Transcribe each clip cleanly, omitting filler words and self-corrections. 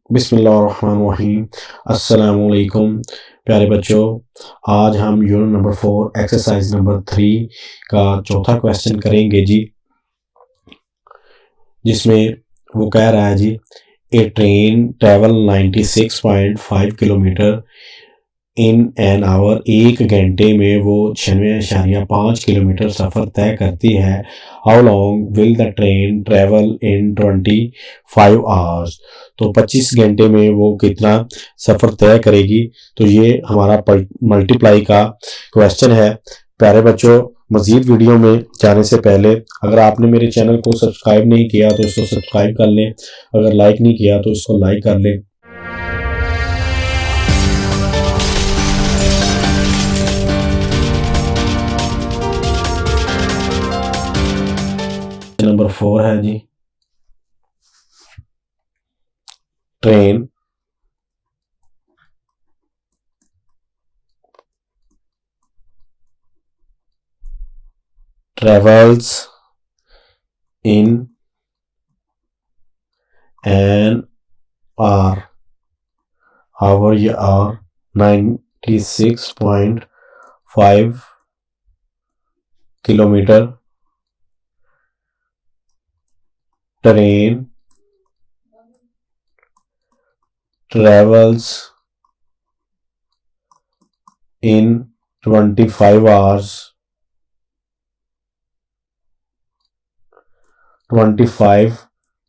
बिस्मिल्लाहिर्रहमानिर्रहीम। अस्सलामुअलैकुम प्यारे बच्चों, आज हम यूनिट नंबर 4 एक्सरसाइज नंबर 3 का चौथा क्वेश्चन करेंगे जी, जिसमें वो कह रहा है जी, a train travel 96.5 kilometre in an hour, एक घंटे में वो 96.5 किलोमीटर सफ़र तय करती है। How long will the train travel in 25 hours, तो 25 घंटे में वो कितना सफ़र तय करेगी। तो ये हमारा मल्टीप्लाई का क्वेश्चन है। प्यारे बच्चों, मज़ीद वीडियो में जाने से पहले अगर आपने मेरे चैनल को सब्सक्राइब नहीं किया तो इसको सब्सक्राइब कर लें, अगर लाइक नहीं किया तो इसको लाइक कर लें। नंबर 4 है जी, train travels in an hour या 96.5 kilometre. Train travels in 25 hours। 25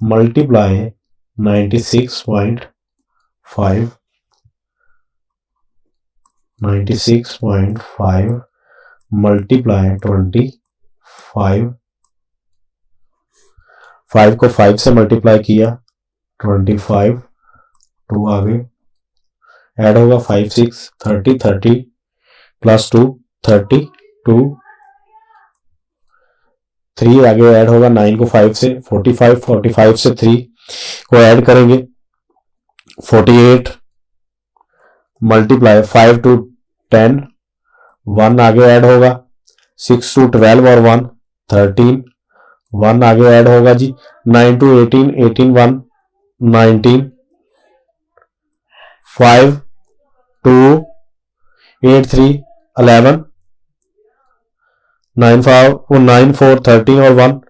multiply 96.5 multiply 25। 5 को 5 से मल्टीप्लाई किया, 25, 2 आगे ऐड होगा, 5 6 30 30 प्लस 2 32, 3 आगे ऐड होगा, 9 को 5 से 45, 45 से 3 को ऐड करेंगे 48 मल्टीप्लाई 5 to 10, 1 आगे ऐड होगा, 6 to 12 और 1 13, 1 आगे ऐड होगा जी, 9 to 18 18 1 19, 5 2 8 3 11, 9 4 13 और 1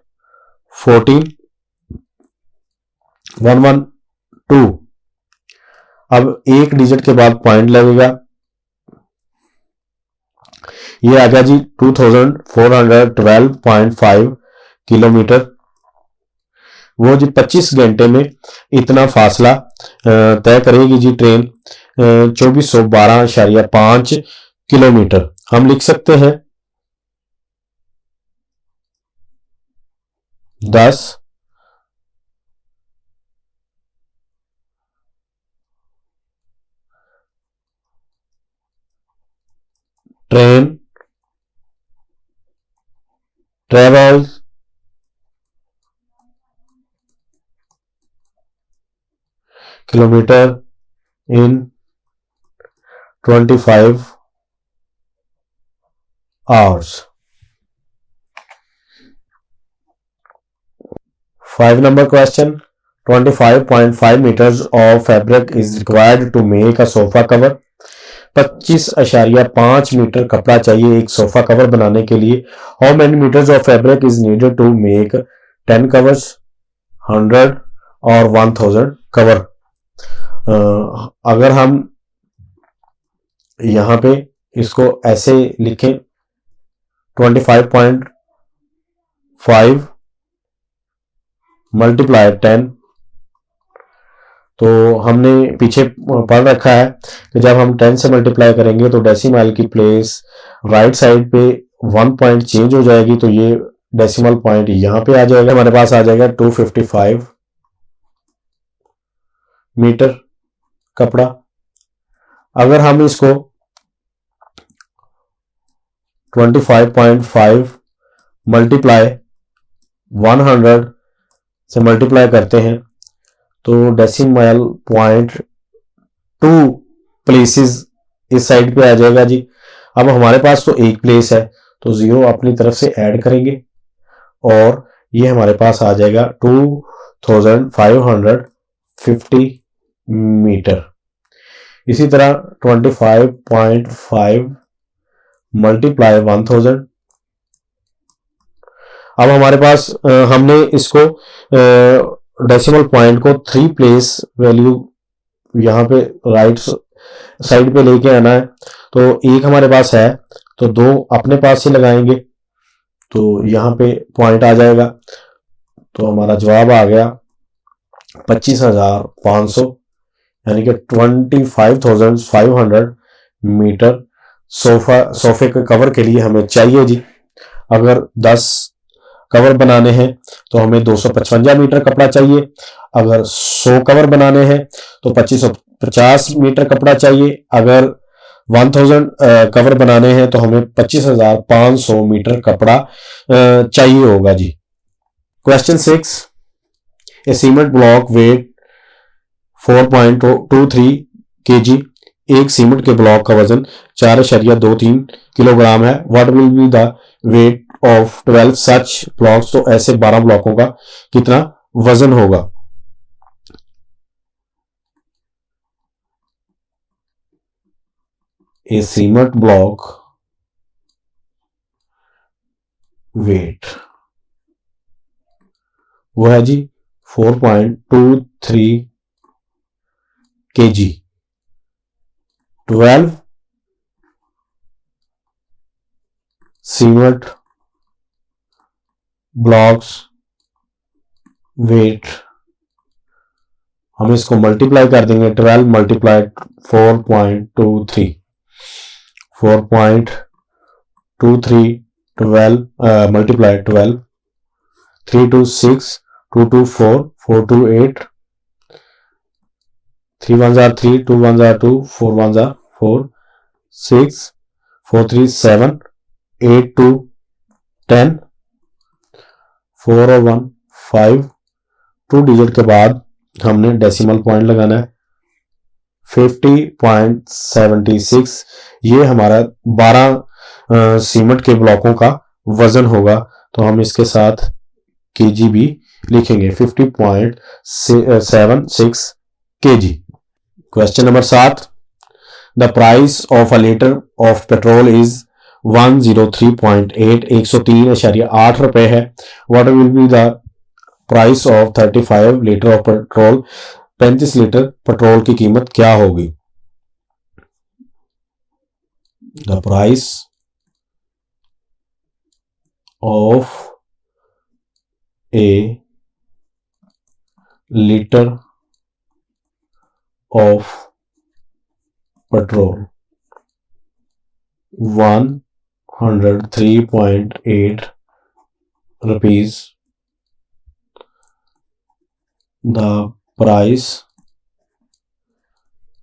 14, 1 1 2। अब एक डिजिट के बाद पॉइंट लगेगा, ये आ गया जी 2412.5 किलोमीटर। वो जी 25 घंटे में इतना फासला तय करेगी जी ट्रेन, 2412.5 किलोमीटर। हम लिख सकते हैं 10 train travels kilometre in 25 hours। 5 number question, 25.5 meters of fabric is required to make a sofa cover। 25.5 metre कपड़ा चाहिए एक सोफा कवर बनाने के लिए। How many metres of fabric is needed to make 10 covers, 100 और 1000 कवर। अगर हम यहाँ पे इसको ऐसे लिखें 25.5 मल्टीप्लाई 10, तो हमने पीछे पढ़ रखा है कि जब हम 10 से मल्टीप्लाई करेंगे तो डेसिमल की प्लेस राइट साइड पे 1 पॉइंट चेंज हो जाएगी, तो ये डेसिमल पॉइंट यहाँ पे आ जाएगा, हमारे पास आ जाएगा 255 मीटर कपड़ा। अगर हम इसको 25.5 मल्टीप्लाई 100 से मल्टीप्लाई करते हैं तो डेसिमल पॉइंट 2 प्लेसेस इस साइड पे आ जाएगा जी। अब हमारे पास तो एक प्लेस है तो 0 अपनी तरफ से ऐड करेंगे और ये हमारे पास आ जाएगा 2550 मीटर। इसी तरह 25.5 मल्टीप्लाई 1000। अब हमारे पास हमने इसको डेसिमल पॉइंट को 3 प्लेस वैल्यू यहाँ पे राइट साइड पे लेके आना है। तो एक हमारे पास है तो 2 अपने पास ही लगाएंगे तो यहाँ पे पॉइंट आ जाएगा। तो हमारा जवाब आ गया 25,500 यानी कि 25,500 मीटर सोफे के कवर के लिए हमें चाहिए जी। अगर 10 कवर बनाने हैं तो हमें 255 मीटर कपड़ा चाहिए। अगर 100 कवर बनाने हैं तो 2550 मीटर कपड़ा चाहिए। अगर 1000 कवर बनाने हैं तो हमें 25,500 मीटर कपड़ा चाहिए होगा जी। क्वेश्चन 6, ए सीमेंट ब्लॉक वेट 4.23 kg। एक सीमेंट के ब्लॉक का वजन 4.23 किलोग्राम है। What will be the weight of 12 such blocks. तो ऐसे 12 ब्लॉकों का कितना वजन होगा। ए सीमेंट ब्लॉक वेट वो है जी 4.23 kg। 12 सीमेंट ब्लॉक्स वेट, हम इसको मल्टीप्लाई कर देंगे। 12 मल्टीप्लाई 4.23 12 मल्टीप्लाई 12 3 2 6 2 2 4 4 2 8 3 1 3 2 1 2 4 1 4 6 4 3 7 8 2 10 4 और 1 5 2 डिजिट के बाद हमने डेसिमल पॉइंट लगाना है 50.76। ये हमारा 12 सीमेंट के ब्लॉकों का वजन होगा। तो हम इसके साथ केजी भी लिखेंगे 50.76 KG. Question number 7, the price of a litre of petrol is 103.8 103.8 रुपए है। What will be the price of 35 litre of petrol. 35 litre petrol की कीमत क्या होगी। The price of A litre of petrol 103.8 rupees. The price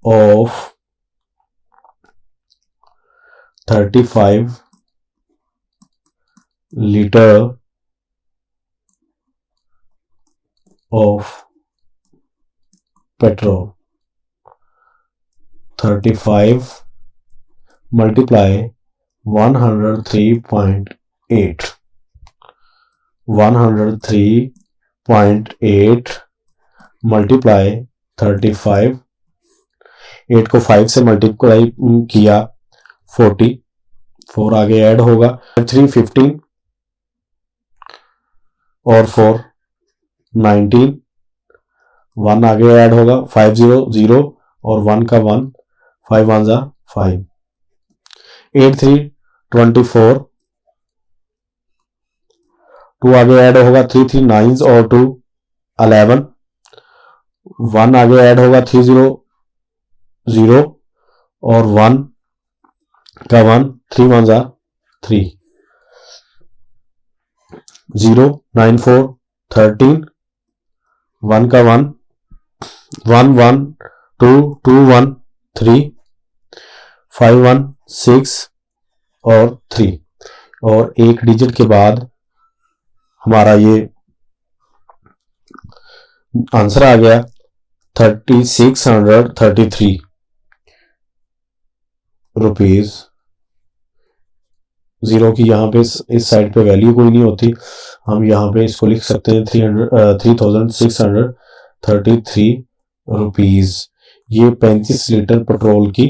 of 35 liter of petrol 35 multiply 103.8 103.8 multiply 35 8 को 5 से multiply किया 40 4 आगे ऐड होगा 315 और 4 19 1 आगे ऐड होगा 500 और 1 का 1 5 1 5 8 3 24 2 आगे ऐड होगा 3 3 9 और 2 11 1 आगे ऐड होगा 300 और 1 का 1 3 1 3 0 9 4 13 1 का 1 1 1 2 2 1 3 5 1 6 और 3 और एक डिजिट के बाद हमारा ये आंसर आ गया 3633 रुपीज। जीरो की यहाँ पे इस साइड पे वैल्यू कोई नहीं होती, हम यहाँ पे इसको लिख सकते हैं 3633 रुपीज़। ये 35 लीटर पेट्रोल की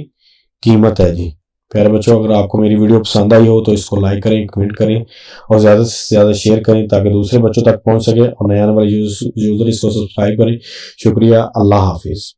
कीमत है जी। प्यारे बच्चों, अगर आपको मेरी वीडियो पसंद आई हो तो इसको लाइक करें, कमेंट करें और ज़्यादा से ज़्यादा शेयर करें ताकि दूसरे बच्चों तक पहुंच सके और नए आने वाले यूज़र इसको सब्सक्राइब करें। शुक्रिया। अल्लाह हाफिज़।